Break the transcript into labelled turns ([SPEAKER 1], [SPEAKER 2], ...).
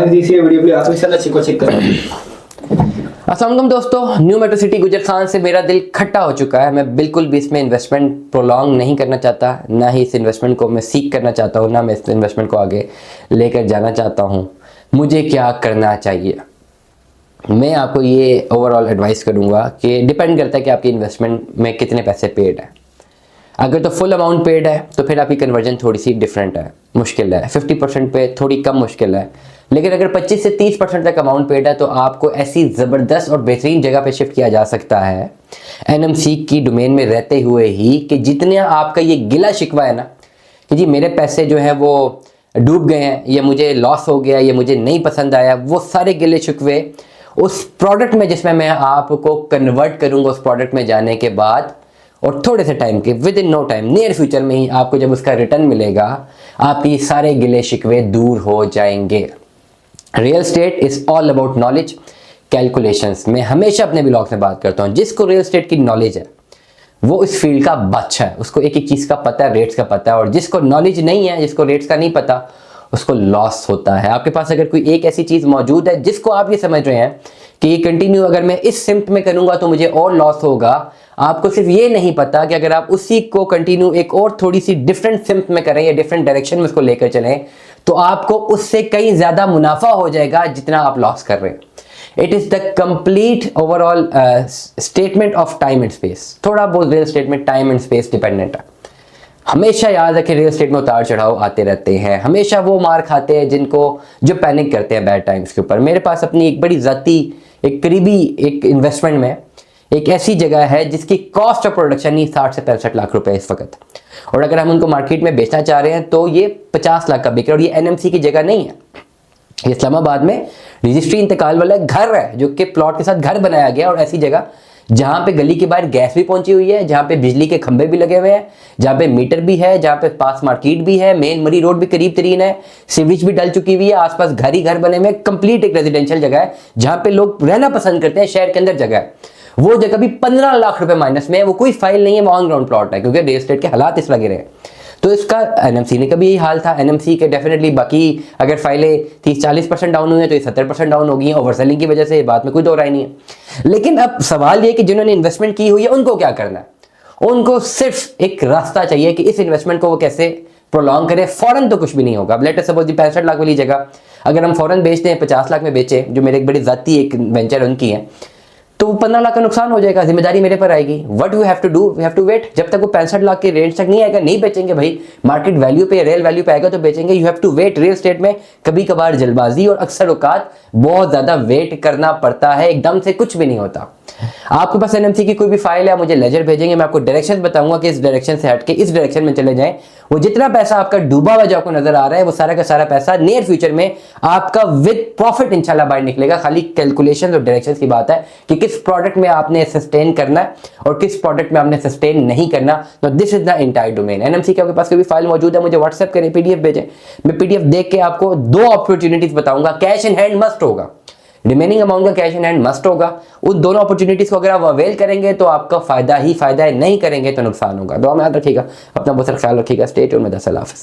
[SPEAKER 1] आज देखिए वीडियो भी आप इंशाल्लाह चेक करें।
[SPEAKER 2] अस्सलाम वालेकुम दोस्तों, न्यू मेट्रो सिटी गुजर खान से मेरा दिल खट्टा हो चुका है। मैं बिल्कुल भी इसमें इन्वेस्टमेंट प्रोलॉन्ग नहीं करना चाहता, ना ही इस इन्वेस्टमेंट को मैं सीख करना चाहता हूँ, ना मैं इस इन्वेस्टमेंट को आगे लेकर जाना चाहता हूँ। मुझे क्या करना चाहिए? मैं आपको ये ओवरऑल एडवाइस करूँगा कि डिपेंड करता है कि आपकी इन्वेस्टमेंट में कितने पैसे पेड है। अगर तो फुल अमाउंट पेड है तो फिर आपकी कन्वर्जन थोड़ी सी डिफरेंट है, मुश्किल है। 50% पे थोड़ी कम मुश्किल है, लेकिन अगर 25 से 30% तक अमाउंट पेड है तो आपको ऐसी ज़बरदस्त और बेहतरीन जगह पे शिफ्ट किया जा सकता है एनएमसी की डोमेन में रहते हुए ही, कि जितने आपका ये गिला शिकवा है ना कि जी मेरे पैसे जो हैं वो डूब गए हैं, या मुझे लॉस हो गया, या मुझे नहीं पसंद आया, वो सारे गिले शिकवे उस प्रोडक्ट में जिसमें मैं आपको कन्वर्ट करूँगा, उस प्रोडक्ट में जाने के बाद और थोड़े से टाइम के within no time, near future में ही आपको जब उसका रिटर्न मिलेगा, आपके सारे गिले शिकवे दूर हो जाएंगे। Real estate is all about knowledge, calculations. मैं हमेशा अपने ब्लॉग्स में बात करता हूँ, जिसको रियल एस्टेट की नॉलेज है वो इस फील्ड का बादशाह है, उसको एक एक चीज़ का पता है, रेट्स का पता है। और जिसको नॉलेज नहीं है, जिसको रेट्स का नहीं पता, उसको लॉस होता है। आपके पास अगर कोई एक ऐसी चीज़ मौजूद है जिसको आप ये समझ रहे हैं कि ये कंटिन्यू अगर मैं इस सिम्ट में करूंगा तो मुझे और लॉस होगा, आपको सिर्फ ये नहीं पता कि अगर आप उसी को कंटिन्यू एक और थोड़ी सी डिफरेंट सिम्ट में करें या डिफरेंट डायरेक्शन में उसको लेकर चलें तो आपको उससे कहीं ज़्यादा मुनाफा हो जाएगा जितना आप लॉस कर रहे हैं। It is the complete overall statement of time and space. थोड़ा बहुत रियल एस्टेट में टाइम एंड स्पेस डिपेंडेंट है। हमेशा याद रखें, रियल एस्टेट में उतार चढ़ाव आते रहते हैं। हमेशा वो मार खाते हैं जो पैनिक करते हैं बैड टाइम्स के ऊपर। मेरे पास अपनी एक बड़ी ज़ाती एक करीबी एक इन्वेस्टमेंट में एक ऐसी जगह है जिसकी कॉस्ट ऑफ प्रोडक्शन ही 60 से 65 लाख रुपए इस वक्त, और अगर हम उनको मार्केट में बेचना चाह रहे हैं तो ये 50 लाख का बिक रहा है। और ये एनएमसी की जगह नहीं है, ये इस्लामाबाद में रजिस्ट्री इंतकाल वाला घर है जो कि प्लॉट के साथ घर बनाया गया, और ऐसी जगह जहाँ पे गली के बाहर गैस भी पहुंची हुई है, जहाँ पे बिजली के खंभे भी लगे हुए हैं, जहाँ पे मीटर भी है, जहाँ पे पास मार्केट भी है, मेन मरी रोड भी करीब तरीन है, सीवरेज भी डल चुकी हुई है, आसपास घर ही घर बने हुए, कंप्लीट एक रेजिडेंशियल जगह है जहाँ पे लोग रहना पसंद करते हैं, शहर के अंदर जगह है। वो जगह भी 15 लाख रुपए माइनस में है, वो कोई फाइल नहीं है, ऑन ग्राउंड प्लॉट है, क्योंकि रियल एस्टेट के हालात इस लगे रहे। तो इसका एनएमसी ने कभी यही हाल था। एनएमसी के डेफिनेटली बाकी अगर फाइलें 30-40% डाउन हुई है तो ये 70% डाउन हो गई हैं ओवरसेलिंग की वजह से, बात में कोई दो राय नहीं है। लेकिन अब सवाल ये कि जिन्होंने इन्वेस्टमेंट की हुई है उनको क्या करना है? उनको सिर्फ एक रास्ता चाहिए कि इस इन्वेस्टमेंट को वो कैसे प्रोलॉन्ग करें। फौरन तो कुछ भी नहीं होगा। अब लेट अस सपोज 65 लाख वाली जगह अगर हम फौरन बेचते हैं, 50 लाख में बेचे, जो मेरे एक बड़ी जाती एक वेंचर उनकी है, तो 15 लाख का नुकसान हो जाएगा, जिम्मेदारी मेरे पर आएगी। What you have to do, we have to wait. जब तक वो 65 लाख के रेंज तक नहीं आएगा नहीं बेचेंगे भाई। मार्केट वैल्यू पे, रियल वैल्यू पे आएगा तो बेचेंगे। You have to wait. Real estate में कभी कभार जल्दबाजी और अक्सर औकात बहुत ज्यादा वेट करना पड़ता है, एकदम से कुछ भी नहीं होता। आपके पास एनएमसी की कोई भी फाइल है, मुझे लेजर भेजेंगे, मैं आपको डायरेक्शन बताऊंगा कि इस डायरेक्शन से हट के इस डायरेक्शन में चले जाएं। वो जितना पैसा आपका डूबा हुआ जो आपको नजर आ रहा है वो सारा का सारा पैसा नियर फ्यूचर में आपका विद प्रॉफिट इंशाल्लाह बाहर निकलेगा। खाली कैलकुलेशंस और डायरेक्शंस की बात है कि किस प्रोडक्ट में आपने सस्टेन करना है और किस प्रोडक्ट में आपने सस्टेन नहीं करना। तो this is the entire domain. NMC के आपके पास कोई भी फाइल मौजूद है, मुझे व्हाट्सएप करें, पीडीएफ भेजें। मैं पीडीएफ देख के आपको 2 अपॉर्चुनिटीज बताऊंगा। कैश इन हैंड मस्ट होगा, रिमेनिंग अमाउंट का कैश इन हैंड मस्ट होगा। उन दोनों अपॉर्चुनिटीज को अगर आप अवेल करेंगे तो आपका फायदा ही फायदा है, नहीं करेंगे तो नुकसान होगा। दुआ में याद रखिएगा, अपना बहुत सारा ख्याल रखिएगा। स्टे ट्यून्ड में। अल्लाह हाफ़िज़।